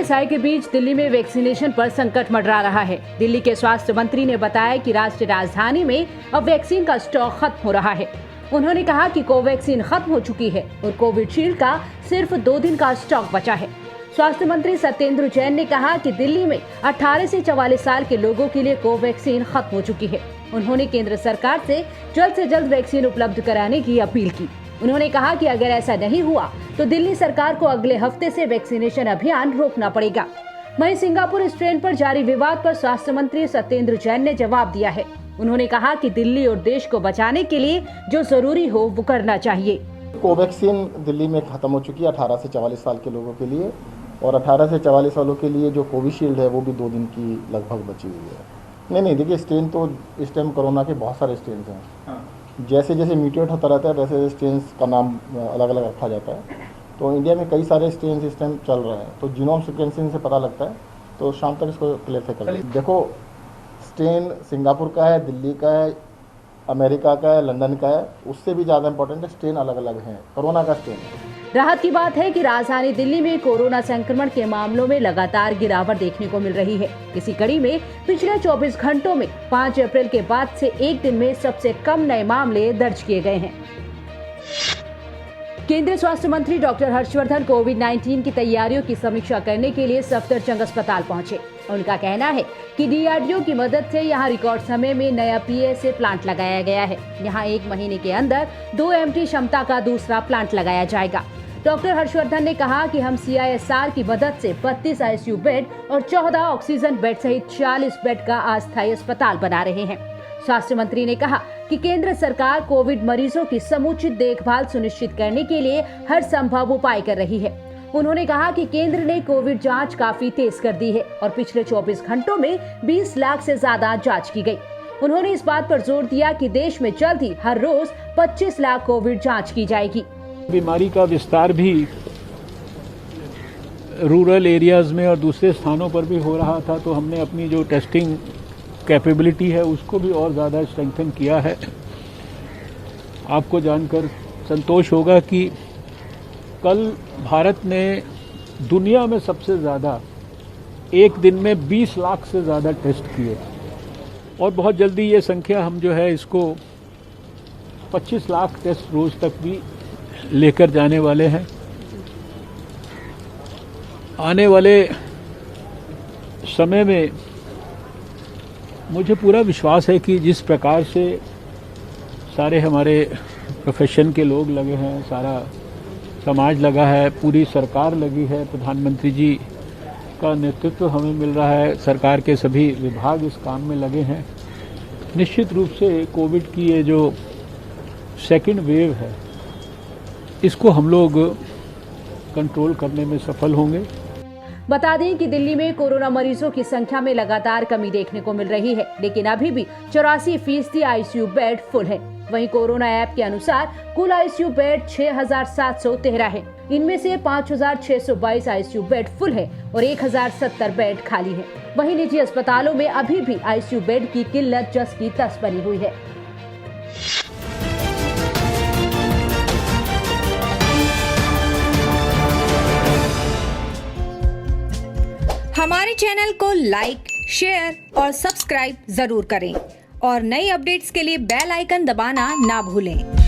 साए के बीच दिल्ली में वैक्सीनेशन पर संकट मंडरा रहा है। दिल्ली के स्वास्थ्य मंत्री ने बताया कि राष्ट्रीय राजधानी में अब वैक्सीन का स्टॉक खत्म हो रहा है। उन्होंने कहा कि कोवैक्सीन खत्म हो चुकी है और कोविशील्ड का सिर्फ 2 दिन का स्टॉक बचा है। स्वास्थ्य मंत्री सत्येंद्र जैन ने कहा कि दिल्ली में 18 से 44 साल के लोगों के लिए कोवैक्सीन खत्म हो चुकी है। उन्होंने केंद्र सरकार से जल्द वैक्सीन उपलब्ध कराने की अपील की। उन्होंने कहा कि अगर ऐसा नहीं हुआ तो दिल्ली सरकार को अगले हफ्ते से वैक्सीनेशन अभियान रोकना पड़ेगा। वहीं सिंगापुर स्ट्रेन पर जारी विवाद पर स्वास्थ्य मंत्री सत्येंद्र जैन ने जवाब दिया है। उन्होंने कहा कि दिल्ली और देश को बचाने के लिए जो जरूरी हो वो करना चाहिए। कोवैक्सीन दिल्ली में खत्म हो चुकी है 18 से 44 साल के लोगों के लिए, और 18 से 44 सालों के लिए जो कोविशील्ड है वो भी 2 दिन की लगभग बची हुई है। नहीं देखिए, स्ट्रेन तो इस टाइम कोरोना के बहुत सारे स्ट्रेन हैं। जैसे जैसे म्यूटेट होता रहता है वैसे स्ट्रेन्स का नाम अलग अलग रखा जाता है। तो इंडिया में कई सारे स्ट्रेन्स इस टाइम चल रहे हैं, तो जीनोम सीक्वेंसिंग से पता लगता है। तो शाम तक इसको क्लियर कर लें। देखो, स्ट्रेन सिंगापुर का है, दिल्ली का है, अमेरिका का है, लंदन का है, उससे भी ज़्यादा इंपॉर्टेंट है स्ट्रेन अलग अलग हैं। कोरोना का स्ट्रेन है। राहत की बात है कि राजधानी दिल्ली में कोरोना संक्रमण के मामलों में लगातार गिरावट देखने को मिल रही है। इसी कड़ी में पिछले 24 घंटों में 5 अप्रैल के बाद से एक दिन में सबसे कम नए मामले दर्ज किए गए हैं। केंद्रीय स्वास्थ्य मंत्री डॉक्टर हर्षवर्धन कोविड-19 की तैयारियों की समीक्षा करने के लिए सफदरजंग अस्पताल पहुंचे। उनका कहना है कि डीआरडीओ की मदद से यहां रिकॉर्ड समय में नया पीएसए प्लांट लगाया गया है। यहां 1 महीने के अंदर 2 एमटी क्षमता का दूसरा प्लांट लगाया जाएगा। डॉक्टर हर्षवर्धन ने कहा कि हम सीआईएसआर की मदद से 32 आईसीयू बेड और 14 ऑक्सीजन बेड सहित 40 बेड का अस्थायी अस्पताल बना रहे हैं। स्वास्थ्य मंत्री ने कहा कि केंद्र सरकार कोविड मरीजों की समुचित देखभाल सुनिश्चित करने के लिए हर संभव उपाय कर रही है। उन्होंने कहा कि केंद्र ने कोविड जांच काफी तेज कर दी है और पिछले 24 घंटों में 20 लाख से ज्यादा जांच की गई। उन्होंने इस बात पर जोर दिया कि देश में जल्द ही हर रोज 25 लाख कोविड जांच की जाएगी। बीमारी का विस्तार भी रूरल एरियाज में और दूसरे स्थानों पर भी हो रहा था, तो हमने अपनी जो टेस्टिंग कैपेबिलिटी है उसको भी और ज़्यादा स्ट्रेंथन किया है। आपको जानकर संतोष होगा कि कल भारत ने दुनिया में सबसे ज़्यादा एक दिन में 20 लाख से ज़्यादा टेस्ट किए, और बहुत जल्दी ये संख्या हम जो है इसको 25 लाख टेस्ट रोज़ तक भी लेकर जाने वाले हैं। आने वाले समय में मुझे पूरा विश्वास है कि जिस प्रकार से सारे हमारे प्रोफेशन के लोग लगे हैं, सारा समाज लगा है, पूरी सरकार लगी है, प्रधानमंत्री जी का नेतृत्व हमें मिल रहा है, सरकार के सभी विभाग इस काम में लगे हैं। निश्चित रूप से कोविड की ये जो सेकंड वेव है इसको हम लोग कंट्रोल करने में सफल होंगे। बता दें कि दिल्ली में कोरोना मरीजों की संख्या में लगातार कमी देखने को मिल रही है, लेकिन अभी भी 84% आईसीयू बेड फुल है। वहीं कोरोना ऐप के अनुसार कुल आईसीयू बेड 6713 है। इनमें से 5622 आईसीयू बेड फुल है और 1070 बेड खाली है। वहीं निजी अस्पतालों में अभी भी आईसीयू बेड की किल्लत जस की तस बनी हुई है। हमारे चैनल को लाइक, शेयर और सब्सक्राइब जरूर करें और नई अपडेट्स के लिए बेल आइकन दबाना ना भूलें।